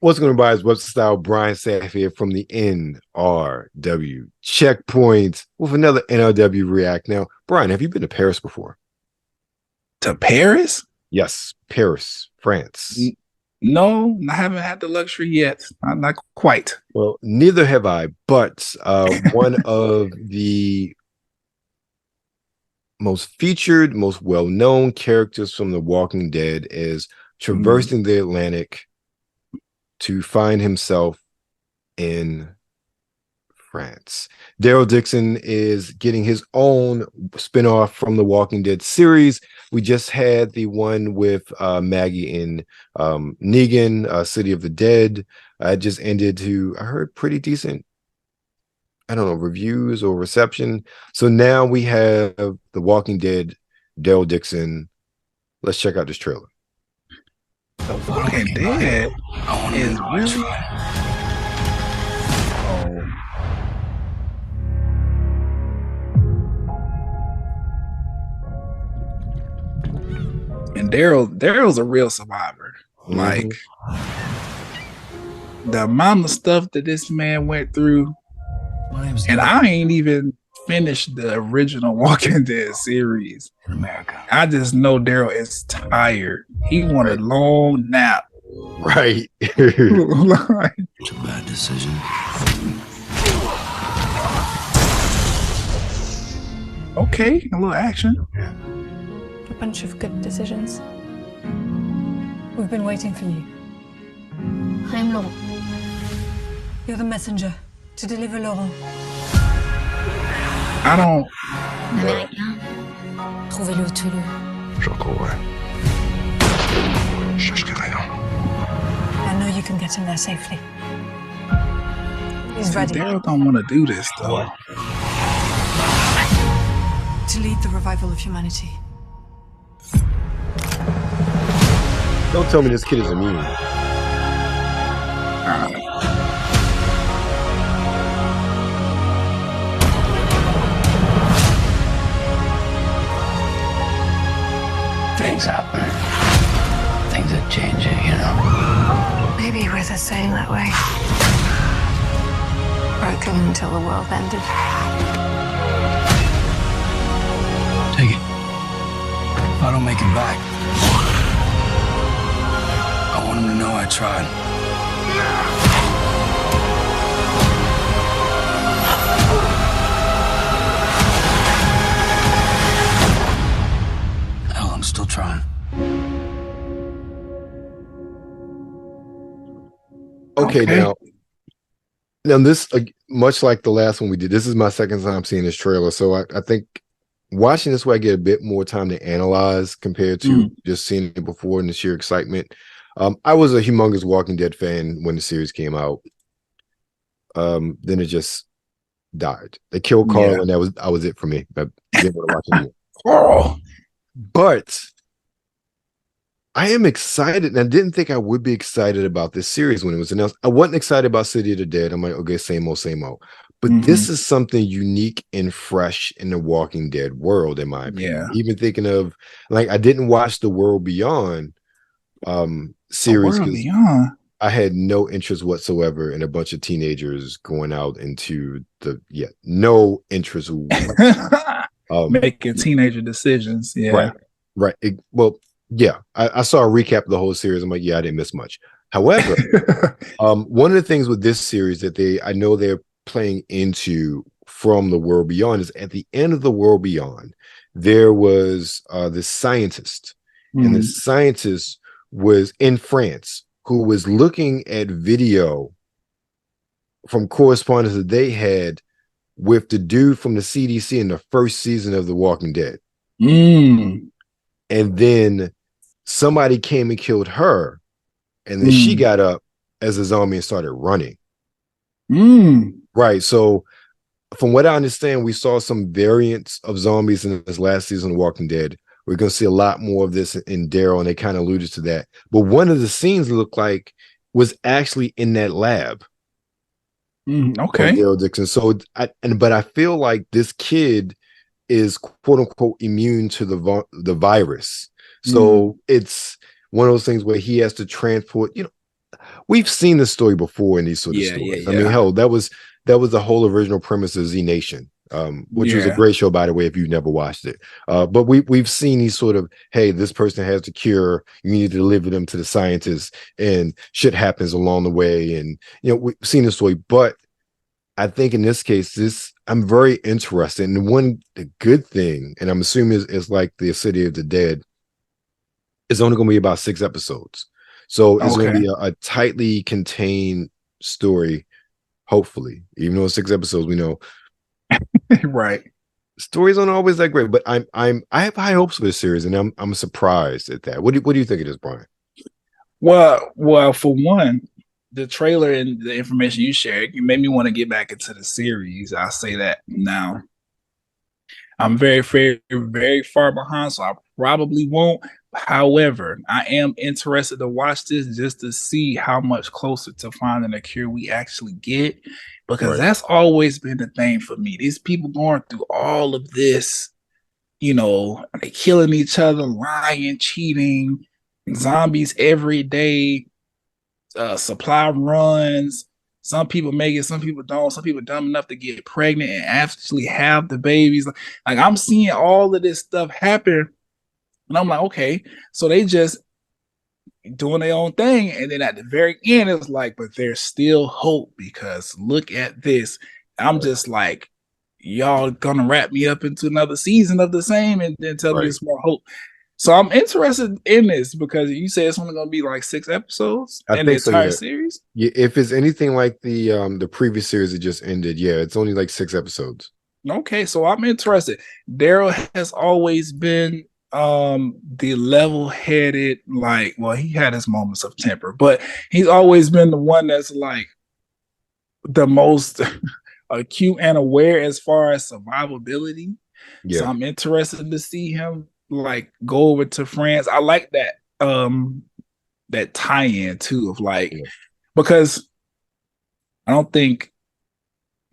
What's going to buy is WebsterStyle. Brian Sapph here from the NRW Checkpoint with another NRW React. Now, Brian, have you been to Paris before? To Paris? Yes, Paris, France. No, I haven't had the luxury yet. Not quite. Well, neither have I, but one of the most featured, most well-known characters from The Walking Dead is traversing the Atlantic to find himself in France. Daryl Dixon is getting his own spinoff from the Walking Dead series. We just had the one with Maggie and Negan, City of the Dead. It just ended to, I heard, pretty decent, I don't know, reviews or reception. So now we have The Walking Dead, Daryl Dixon. Let's check out this trailer. The Walking Dead is really... And Daryl's a real survivor. Like, the amount of stuff that this man went through, and I ain't even finished the original Walking Dead series. In America. I just know Daryl is tired. He want a long nap. Right. It's a bad decision. Okay, a little action. A bunch of good decisions. We've been waiting for you. I'm Laurent. You're the messenger to deliver Laurent. I don't... Américain. Trouvez-le, tuez-le. J'en trouverai. Je chercherai rien. I know you can get him there safely. He's ready Daryl don't want to do this, though. to lead the revival of humanity. Don't tell me this kid is immune. Things happen. Things are changing, you know. Maybe we're the same that way. Broken until the world ended. Take it. If I don't make it back, I want him to know I tried. Hell, I'm still trying. Okay. Now this, much like the last one we did, this is my second time seeing this trailer. So I think watching this way, I get a bit more time to analyze compared to just seeing it before and the sheer excitement. I was a humongous Walking Dead fan when the series came out. Then it just died. They killed Carl, and that was it for me. I didn't want to watch it anymore. But I am excited, and I didn't think I would be excited about this series when it was announced. I wasn't excited about City of the Dead. I'm like, okay, same old, same old. But this is something unique and fresh in the Walking Dead world, in my opinion. Even thinking of, like, I didn't watch the World Beyond series because I had no interest whatsoever in a bunch of teenagers going out into the no interest making teenager decisions. Right. I saw a recap of the whole series. I'm like, I didn't miss much. However, one of the things with this series that I know they're playing into from the World Beyond is at the end of the World Beyond, there was this scientist, and the scientist was in France who was looking at video from correspondence that they had with the dude from the CDC in the first season of The Walking Dead. And then somebody came and killed her, and then she got up as a zombie and started running. Right. So from what I understand, we saw some variants of zombies in this last season of Walking Dead. We're going to see a lot more of this in Daryl, and they kind of alluded to that. But one of the scenes looked like was actually in that lab. Okay. Daryl Dixon. So, but I feel like this kid is quote unquote immune to the virus. So it's one of those things where he has to transport, we've seen this story before in these sort of stories. I mean, hell, that was the whole original premise of Z Nation, which was a great show, by the way, if you've never watched it. But we've seen these sort of, hey, this person has the cure, you need to deliver them to the scientists, and shit happens along the way. And we've seen this story, but I think in this case, I'm very interested. And the good thing, and I'm assuming is like the City of the Dead, it's only going to be about 6 episodes. So it's going to be a tightly contained story, hopefully. Even though it's 6 episodes, we know. Right. Stories aren't always that great, but I have high hopes for this series, and I'm surprised at that. What do you think it is, Brian? Well, for one, the trailer and the information you shared, you made me want to get back into the series. I'll say that now. I'm very, very, very far behind, so I probably won't. However, I am interested to watch this just to see how much closer to finding a cure we actually get, because that's always been the thing for me. These people going through all of this, they killing each other, lying, cheating, zombies every day, supply runs. Some people make it, some people don't. Some people dumb enough to get pregnant and actually have the babies. Like I'm seeing all of this stuff happen, and I'm like, okay, so they just doing their own thing, and then at the very end, it's like, but there's still hope because look at this. I'm just like, y'all gonna wrap me up into another season of the same, and then tell me there's more hope. So I'm interested in this because you say it's only going to be like 6 episodes in the entire series. Yeah, if it's anything like the previous series that just ended, it's only like 6 episodes. Okay, so I'm interested. Daryl has always been the level-headed, he had his moments of temper, but he's always been the one that's like the most acute and aware as far as survivability. Yeah. So I'm interested to see him go over to France. I like that that tie-in too of because I don't think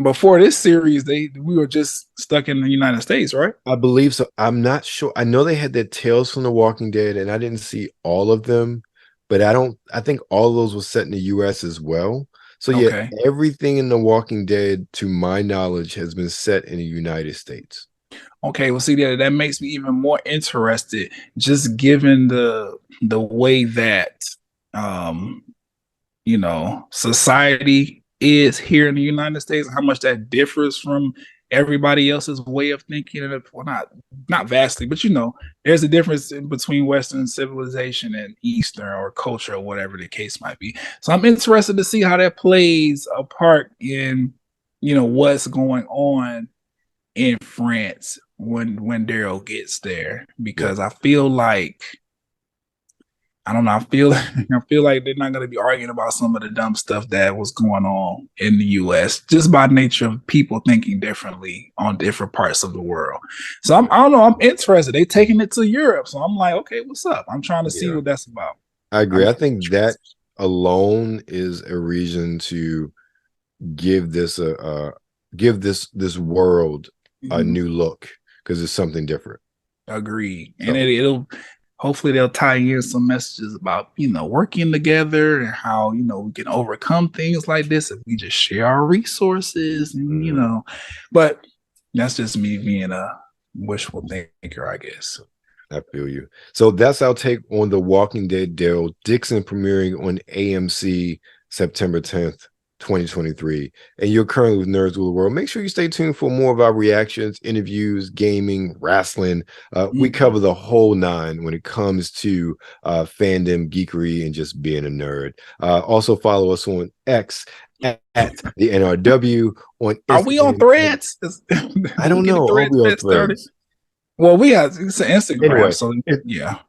before this series we were just stuck in the United States, right? I believe so. I'm not sure. I know they had their Tales from the Walking Dead, and I didn't see all of them, but I think all of those were set in the US as well. So everything in The Walking Dead, to my knowledge, has been set in the United States. Okay, well, see, that makes me even more interested, just given the way that society is here in the United States, how much that differs from everybody else's way of thinking. Well, not vastly, but there's a difference between Western civilization and Eastern or culture or whatever the case might be. So I'm interested to see how that plays a part in what's going on in France when Daryl gets there, because I feel like I feel like they're not going to be arguing about some of the dumb stuff that was going on in the US just by nature of people thinking differently on different parts of the world. So I'm interested. They taking it to Europe, so I'm like, okay, what's up? I'm trying to see what that's about. I agree. I think that alone is a reason to give this this world a new look, because it's something different. Agreed. And it'll hopefully they'll tie in some messages about working together and how we can overcome things like this if we just share our resources, and but that's just me being a wishful thinker, I guess. I feel you. So that's our take on The Walking Dead. Daryl Dixon, premiering on AMC September 10th. 2023, and you're currently with Nerds Rule the World. Make sure you stay tuned for more of our reactions, interviews, gaming, wrestling. We cover the whole 9 when it comes to fandom, geekery, and just being a nerd. Also follow us on X at the NRW. On Instagram. Are we on Threads? I don't know. Are we on Threads? Well, it's an Instagram. Anyway, so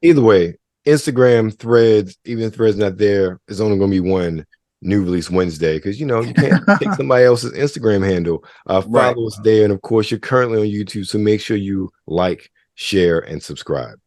either way, Instagram, Threads, even if Threads not there, it's only going to be one new release Wednesday, because you can't take somebody else's Instagram handle. Follow us there, and of course you're currently on YouTube, so make sure you like, share, and subscribe.